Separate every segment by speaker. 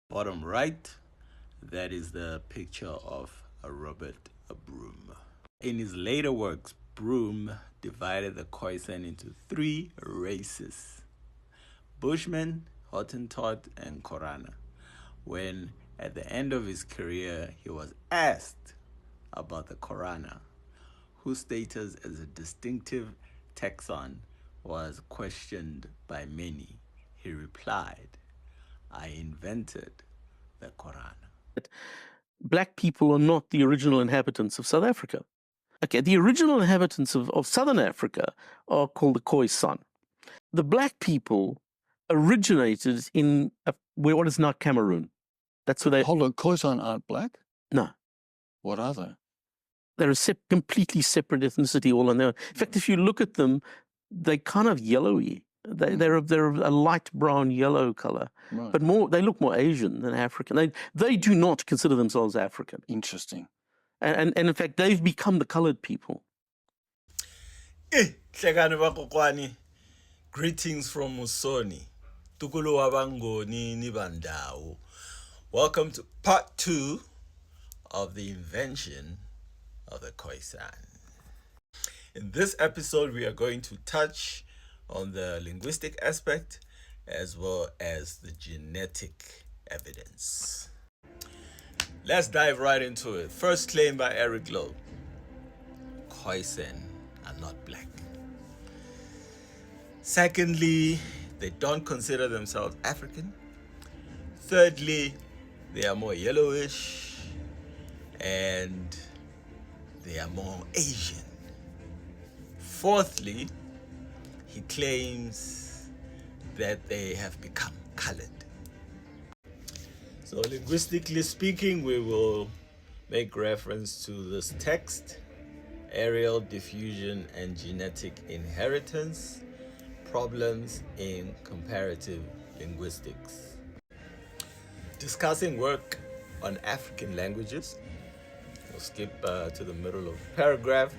Speaker 1: Bottom right, that is the picture of a Robert Broom. In his later works, Broom divided the Khoisan into three races: Bushmen, Hottentot, and Korana. When at the end of his career he was asked about the Korana, whose status as a distinctive taxon was questioned by many, he replied, "I invented the Korana."
Speaker 2: Black people are not the original inhabitants of South Africa. Okay, the original inhabitants of Southern Africa are called the Khoisan. The black people originated in what is now Cameroon. That's where they...
Speaker 3: Hold on, Khoisan aren't black?
Speaker 2: No.
Speaker 3: What are they?
Speaker 2: They're a completely separate ethnicity all on their own. In fact, if you look at them, they're kind of yellowy. They're a light brown yellow color,
Speaker 3: Right.
Speaker 2: but they look more Asian than African. They do not consider themselves African.
Speaker 3: Interesting.
Speaker 2: And in fact, they've become the colored people.
Speaker 1: Greetings from Musoni. Tukulu wabangoni nibandao. Welcome to part 2 of the invention of the Khoisan. In this episode, we are going to touch on the linguistic aspect as well as the genetic evidence. Let's dive right into it. First claim by Eric Lowe: Khoisan are not black. Secondly, they don't consider themselves African. Thirdly, they are more yellowish and they are more Asian. Fourthly, he claims that they have become colored. So linguistically speaking, we will make reference to this text: areal diffusion and genetic inheritance, problems in comparative linguistics. Discussing work on African languages. We'll skip to the middle of the paragraph.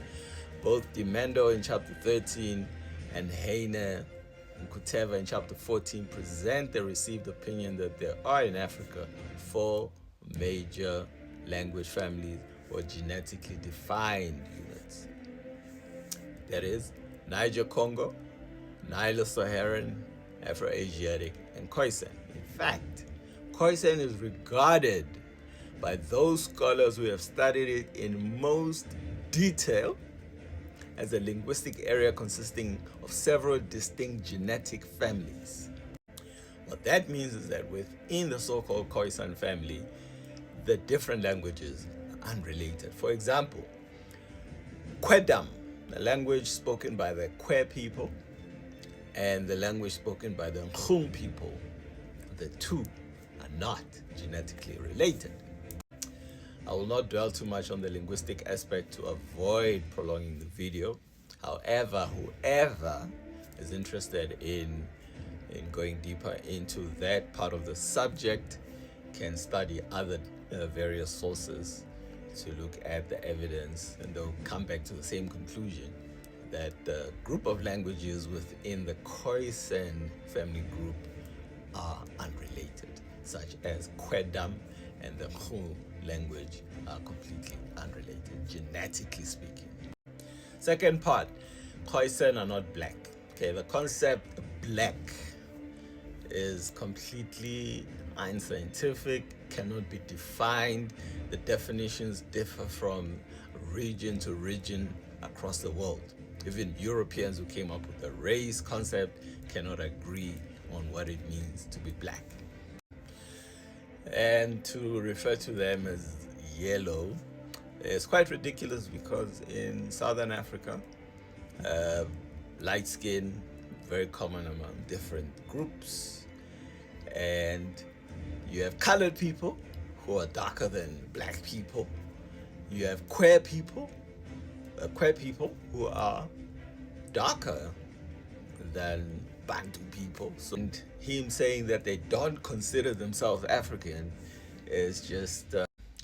Speaker 1: Both Dimendo in chapter 13 and Heine and Kuteva in chapter 14 present the received opinion that there are in Africa 4 major language families or genetically defined units. That is Niger-Congo, Nilo-Saharan, Afro-Asiatic, and Khoisan. In fact, Khoisan is regarded by those scholars who have studied it in most detail as a linguistic area consisting of several distinct genetic families. What that means is that within the so-called Khoisan family, the different languages are unrelated. For example, Kwedam, the language spoken by the Kwe people, and the language spoken by the Nkhung people, the two are not genetically related. I will not dwell too much on the linguistic aspect to avoid prolonging the video. However, whoever is interested in going deeper into that part of the subject can study other various sources to look at the evidence, and they'll come back to the same conclusion that the group of languages within the Khoisan family group are unrelated, such as Kwedam and the Nkhung language are completely unrelated, genetically speaking. Second part, Khoisan are not black. Okay, the concept black is completely unscientific, cannot be defined. The definitions differ from region to region across the world. Even Europeans who came up with the race concept cannot agree on what it means to be black. And to refer to them as yellow is quite ridiculous, because in Southern Africa, light skin, very common among different groups. And you have colored people who are darker than black people. You have queer people who are darker than Bantu people. So, and him saying that they don't consider themselves African is just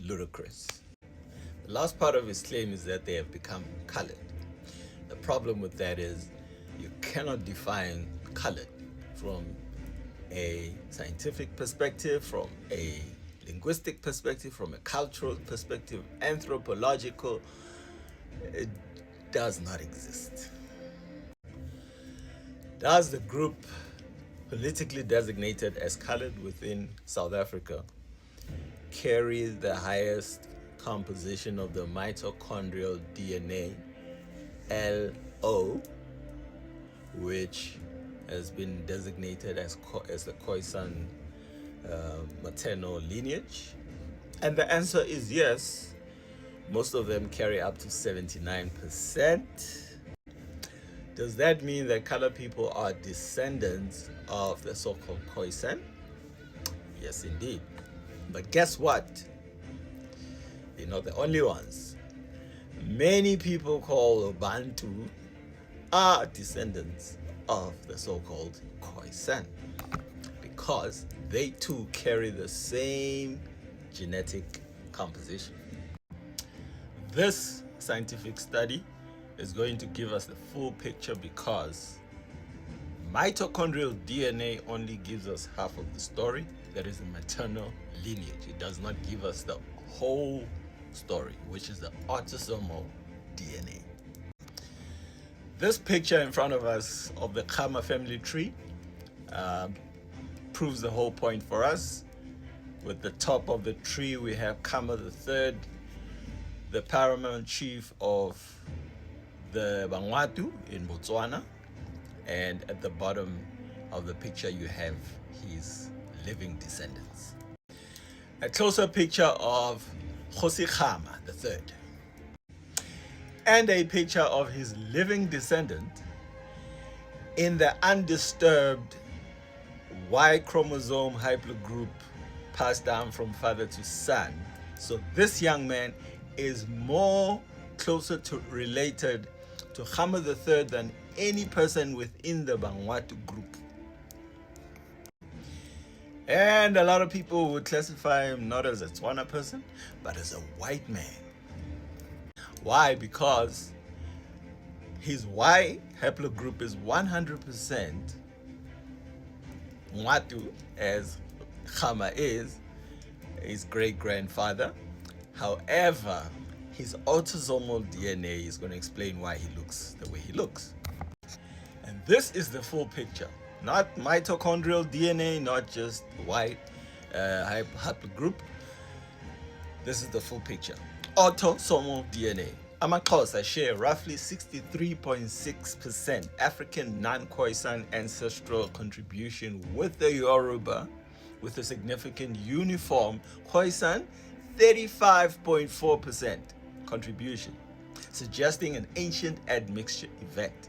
Speaker 1: ludicrous. The last part of his claim is that they have become colored. The problem with that is you cannot define colored from a scientific perspective, from a linguistic perspective, from a cultural perspective, anthropological, it does not exist. Does the group politically designated as colored within South Africa carry the highest composition of the mitochondrial DNA, LO, which has been designated as the Khoisan maternal lineage? And the answer is yes. Most of them carry up to 79%. Does that mean that colored people are descendants of the so-called Khoisan? Yes, indeed. But guess what? They're not the only ones. Many people called Bantu are descendants of the so-called Khoisan because they too carry the same genetic composition. This scientific study is going to give us the full picture because mitochondrial DNA only gives us half of the story. That is the maternal lineage. It does not give us the whole story, which is the autosomal DNA. This picture in front of us of the Khama family tree proves the whole point for us. With the top of the tree, we have Khama III, the paramount chief of the Vanuatu in Botswana, and at the bottom of the picture you have his living descendants. A closer picture of Kgosi Khama III and a picture of his living descendant in the undisturbed Y chromosome haplogroup passed down from father to son. So this young man is more closer to related to Khama III than any person within the Vanuatu group. And a lot of people would classify him not as a Tswana person, but as a white man. Why? Because his Y haplogroup is 100% Mwatu, as Khama is his great-grandfather. However, his autosomal DNA is going to explain why he looks the way he looks. And this is the full picture. Not mitochondrial DNA, not just white haplogroup. This is the full picture. Autosomal DNA. AmaXhosa share roughly 63.6% African non-Khoisan ancestral contribution with the Yoruba, with a significant uniform Khoisan 35.4% contribution, suggesting an ancient admixture event.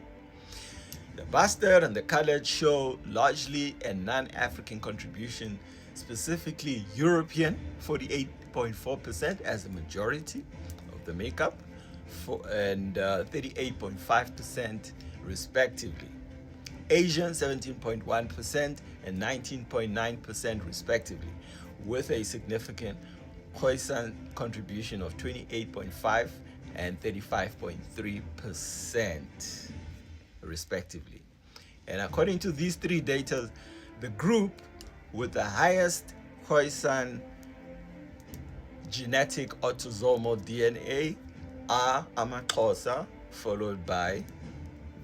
Speaker 1: The bastard and the colored show largely a non-African contribution, specifically European 48.4% as the majority of the makeup, and 38.5% respectively. Asian 17.1% and 19.9% respectively, with a significant Khoisan contribution of 28.5 and 35.3% respectively. And according to these three data, the group with the highest Khoisan genetic autosomal DNA are AmaXhosa, followed by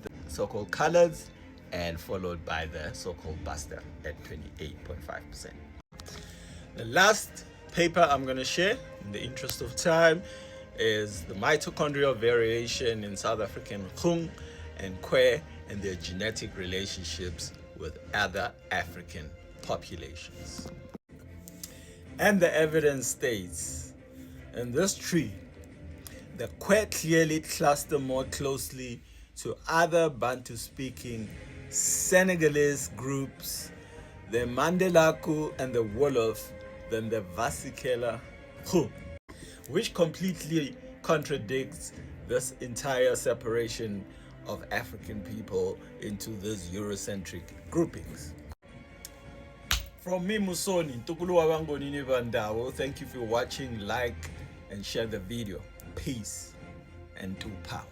Speaker 1: the so-called coloreds, and followed by the so-called bastard at 28.5%. The last paper I'm going to share, in the interest of time, is the mitochondrial variation in South African Khung and Kwe and their genetic relationships with other African populations. And the evidence states, in this tree, the Kwe clearly cluster more closely to other Bantu-speaking Senegalese groups, the Mandelaku and the Wolof, than the Vasikela Khum, which completely contradicts this entire separation of African people into these Eurocentric groupings. From me, Musoni, Tukulu Wabangonini Bandawo, thank you for watching, like, and share the video. Peace and to power.